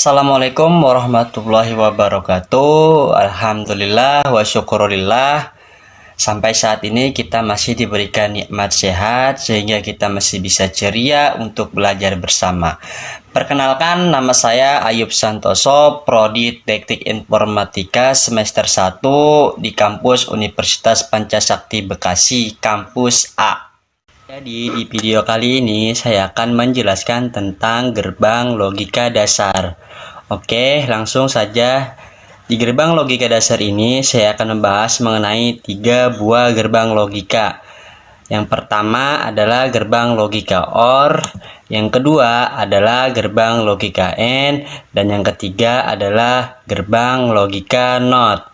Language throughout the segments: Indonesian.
Assalamualaikum warahmatullahi wabarakatuh. Alhamdulillah wa syukurillah. Sampai saat ini kita masih diberikan nikmat sehat sehingga kita masih bisa ceria untuk belajar bersama. Perkenalkan, nama saya Ayub Santoso, Prodi Teknik Informatika semester 1 di kampus Universitas Pancasakti Bekasi, kampus A. Jadi di video kali ini saya akan menjelaskan tentang gerbang logika dasar. Oke, langsung saja. Di gerbang logika dasar ini saya akan membahas mengenai 3 buah gerbang logika. Yang pertama adalah gerbang logika OR, yang kedua adalah gerbang logika AND, dan yang ketiga adalah gerbang logika NOT.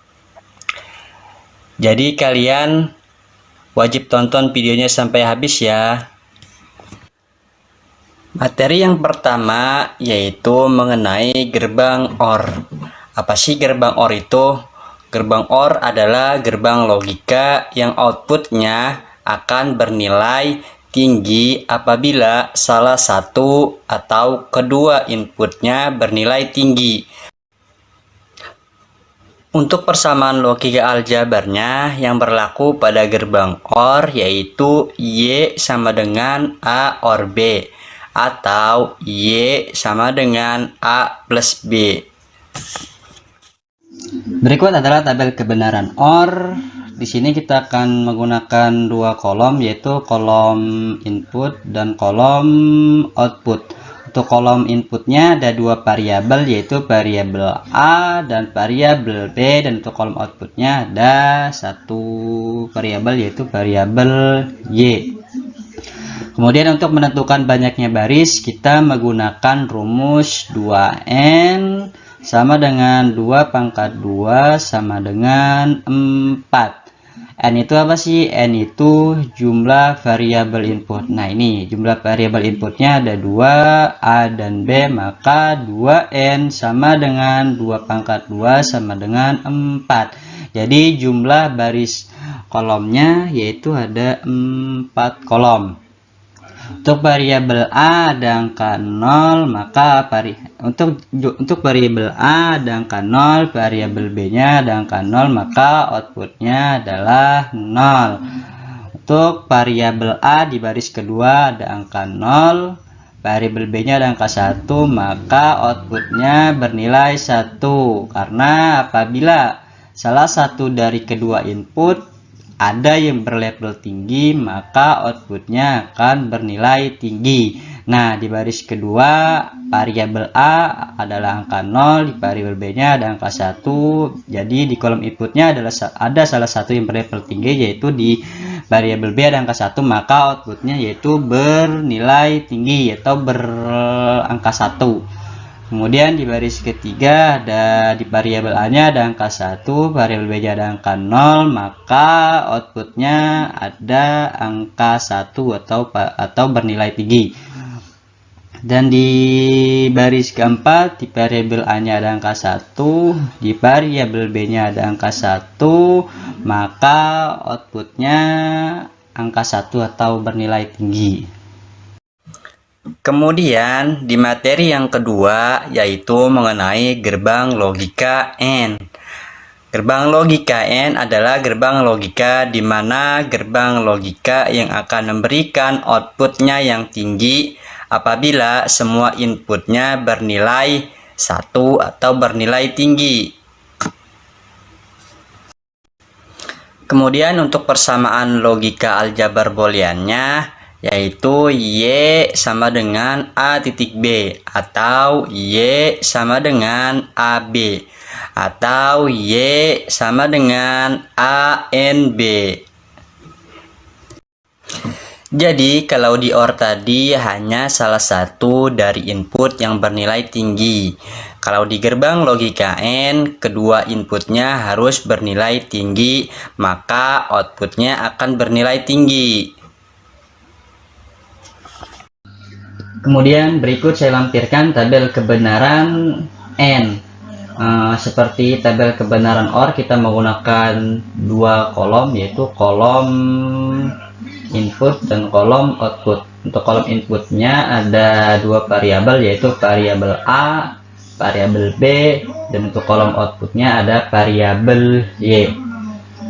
Jadi kalian wajib tonton videonya sampai habis ya. Materi yang pertama yaitu mengenai gerbang OR. Apa sih gerbang OR itu? Gerbang OR adalah gerbang logika yang outputnya akan bernilai tinggi apabila salah satu atau kedua inputnya bernilai tinggi. Untuk persamaan logika aljabarnya yang berlaku pada gerbang OR yaitu Y sama dengan A OR B atau Y sama dengan A plus B. Berikut adalah tabel kebenaran OR. Di sini kita akan menggunakan 2 kolom, yaitu kolom input dan kolom output. Untuk kolom inputnya ada 2 variabel, yaitu variabel A dan variabel B, dan untuk kolom outputnya ada 1 variabel, yaitu variabel Y. Kemudian untuk menentukan banyaknya baris kita menggunakan rumus 2N sama dengan 2 pangkat 2 sama dengan 4. N itu apa sih? N itu jumlah variabel input. Nah, ini jumlah variabel inputnya ada 2, A dan B, maka 2N sama dengan 2 pangkat 2 sama dengan 4. Jadi jumlah baris kolomnya yaitu ada 4 kolom. Untuk variabel A ada angka 0, maka untuk variabel A ada angka 0, variabel B-nya ada angka 0, maka outputnya adalah 0. Untuk variabel A di baris kedua ada angka 0, variabel B-nya ada angka 1, maka outputnya bernilai 1. Karena apabila salah satu dari kedua input ada yang berlabel tinggi, maka outputnya akan bernilai tinggi. Nah, di baris kedua variabel A adalah angka 0, di variabel B-nya ada angka 1. Jadi di kolom inputnya ada salah satu yang berlabel tinggi, yaitu di variabel B ada angka 1, maka outputnya yaitu bernilai tinggi atau berangka 1. Kemudian di baris ketiga ada di variabel A-nya ada angka 1, variabel B-nya ada angka 0, maka outputnya ada angka 1 atau bernilai tinggi. Dan di baris keempat di variabel A-nya ada angka 1, di variabel B-nya ada angka 1, maka outputnya angka 1 atau bernilai tinggi. Kemudian di materi yang kedua yaitu mengenai gerbang logika AND. Gerbang logika AND adalah gerbang logika di mana gerbang logika yang akan memberikan outputnya yang tinggi apabila semua inputnya bernilai 1 atau bernilai tinggi. Kemudian untuk persamaan logika aljabar booleannya yaitu Y sama dengan A titik B atau Y sama dengan AB atau Y sama dengan ANB. Jadi kalau di OR tadi hanya salah satu dari input yang bernilai tinggi. Kalau di gerbang logika AND kedua inputnya harus bernilai tinggi, maka outputnya akan bernilai tinggi. Kemudian berikut saya lampirkan tabel kebenaran AND. Seperti tabel kebenaran OR kita menggunakan 2 kolom, yaitu kolom input dan kolom output. Untuk kolom inputnya ada 2 variabel, yaitu variabel A variabel B, dan untuk kolom outputnya ada variabel Y.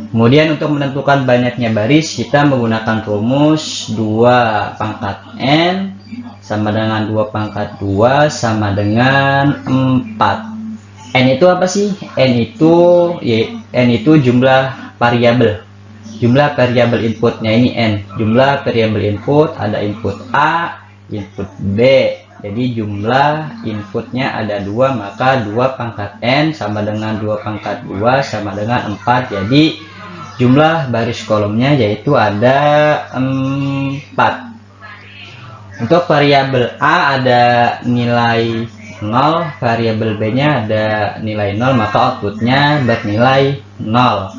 Kemudian untuk menentukan banyaknya baris, kita menggunakan rumus 2 pangkat N sama dengan 2 pangkat 2 sama dengan 4. N itu apa sih? N itu jumlah variabel. Jumlah variabel inputnya ini N. Jumlah variabel input ada input A, input B. Jadi jumlah inputnya ada 2, maka 2 pangkat N sama dengan 2 pangkat 2 sama dengan 4. Jadi jumlah baris kolomnya yaitu ada 4. Untuk variabel A ada nilai 0, variabel B nya ada nilai 0, maka outputnya bernilai 0.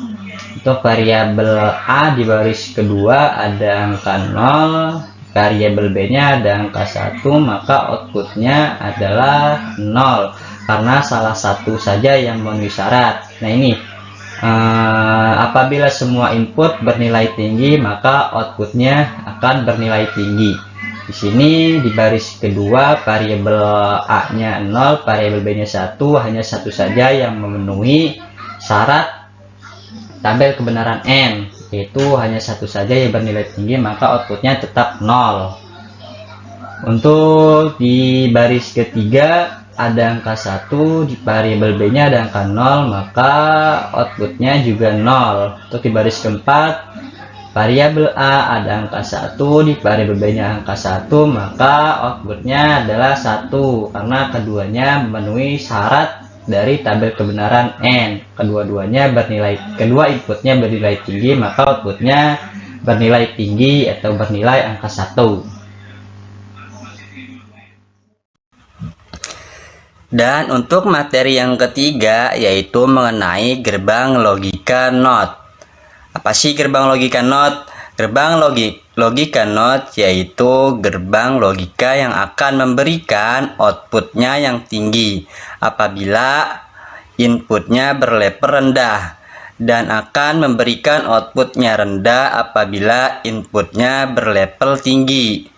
Untuk variabel A di baris kedua ada angka 0, variabel B nya ada angka 1, maka outputnya adalah 0 karena salah satu saja yang memenuhi syarat. Nah ini apabila semua input bernilai tinggi, maka outputnya akan bernilai tinggi. Di sini di baris kedua variabel A-nya 0, variabel B-nya 1, hanya satu saja yang memenuhi syarat tabel kebenaran N, yaitu hanya satu saja yang bernilai tinggi, maka outputnya tetap 0. Untuk di baris ketiga ada angka 1, di variabel B-nya ada angka 0, maka outputnya juga 0. Untuk di baris keempat variabel A ada angka 1, di variabel B-nya angka 1, maka outputnya adalah 1 karena keduanya memenuhi syarat dari tabel kebenaran N. Kedua inputnya bernilai tinggi, maka outputnya bernilai tinggi atau bernilai angka 1. Dan untuk materi yang ketiga yaitu mengenai gerbang logika NOT. Apa sih gerbang logika NOT? Gerbang logika NOT yaitu gerbang logika yang akan memberikan outputnya yang tinggi apabila inputnya berlevel rendah, dan akan memberikan outputnya rendah apabila inputnya berlevel tinggi.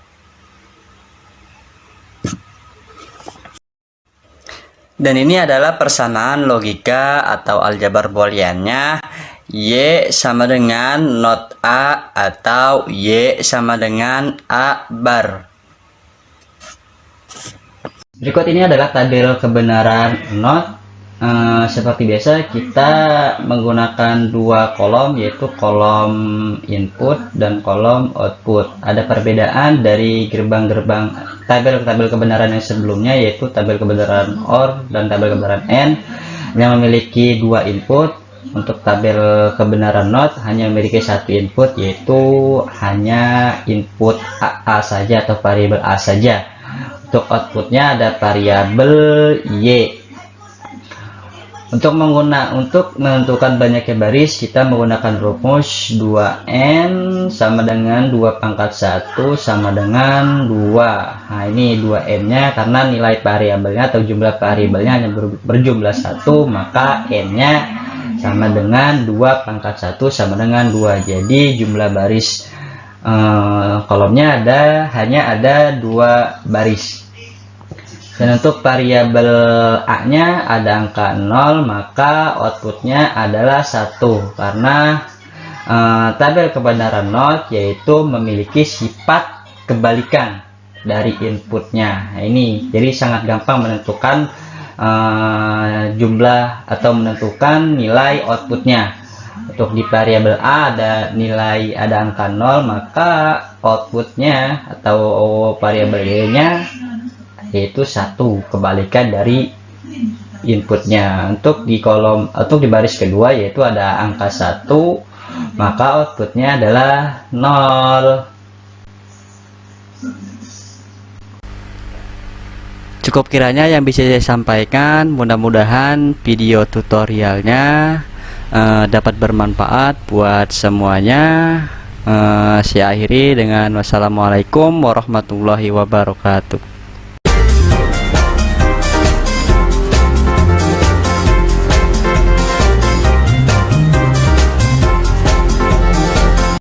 Dan ini adalah persamaan logika atau aljabar booleannya. Y sama dengan not A atau Y sama dengan A bar. Berikut ini adalah tabel kebenaran not. Seperti biasa kita menggunakan dua kolom, yaitu kolom input dan kolom output. Ada perbedaan dari gerbang-gerbang tabel kebenaran yang sebelumnya, yaitu tabel kebenaran OR dan tabel kebenaran AND yang memiliki dua input. Untuk tabel kebenaran NOT hanya memiliki satu input, yaitu hanya input A saja atau variabel A saja. Untuk outputnya ada variabel Y. Untuk menentukan banyaknya baris, kita menggunakan rumus 2N sama dengan 2 pangkat 1 sama dengan 2. Nah ini 2N nya karena nilai variabelnya atau jumlah variabelnya hanya berjumlah 1, maka N nya sama dengan 2 pangkat 1 sama dengan 2. Jadi jumlah baris kolomnya hanya ada 2 baris. Dan untuk variabel A nya ada angka 0, maka outputnya adalah 1 karena tabel kebenaran NOT yaitu memiliki sifat kebalikan dari inputnya. Nah, ini jadi sangat gampang menentukan jumlah atau menentukan nilai outputnya. Untuk di variabel A ada angka 0, maka outputnya atau variabel Y nya yaitu 1, kebalikan dari inputnya. Untuk di baris kedua yaitu ada angka 1, maka outputnya adalah 0. Cukup kiranya yang bisa saya sampaikan. Mudah-mudahan video tutorialnya dapat bermanfaat buat semuanya. Saya akhiri dengan wassalamualaikum warahmatullahi wabarakatuh.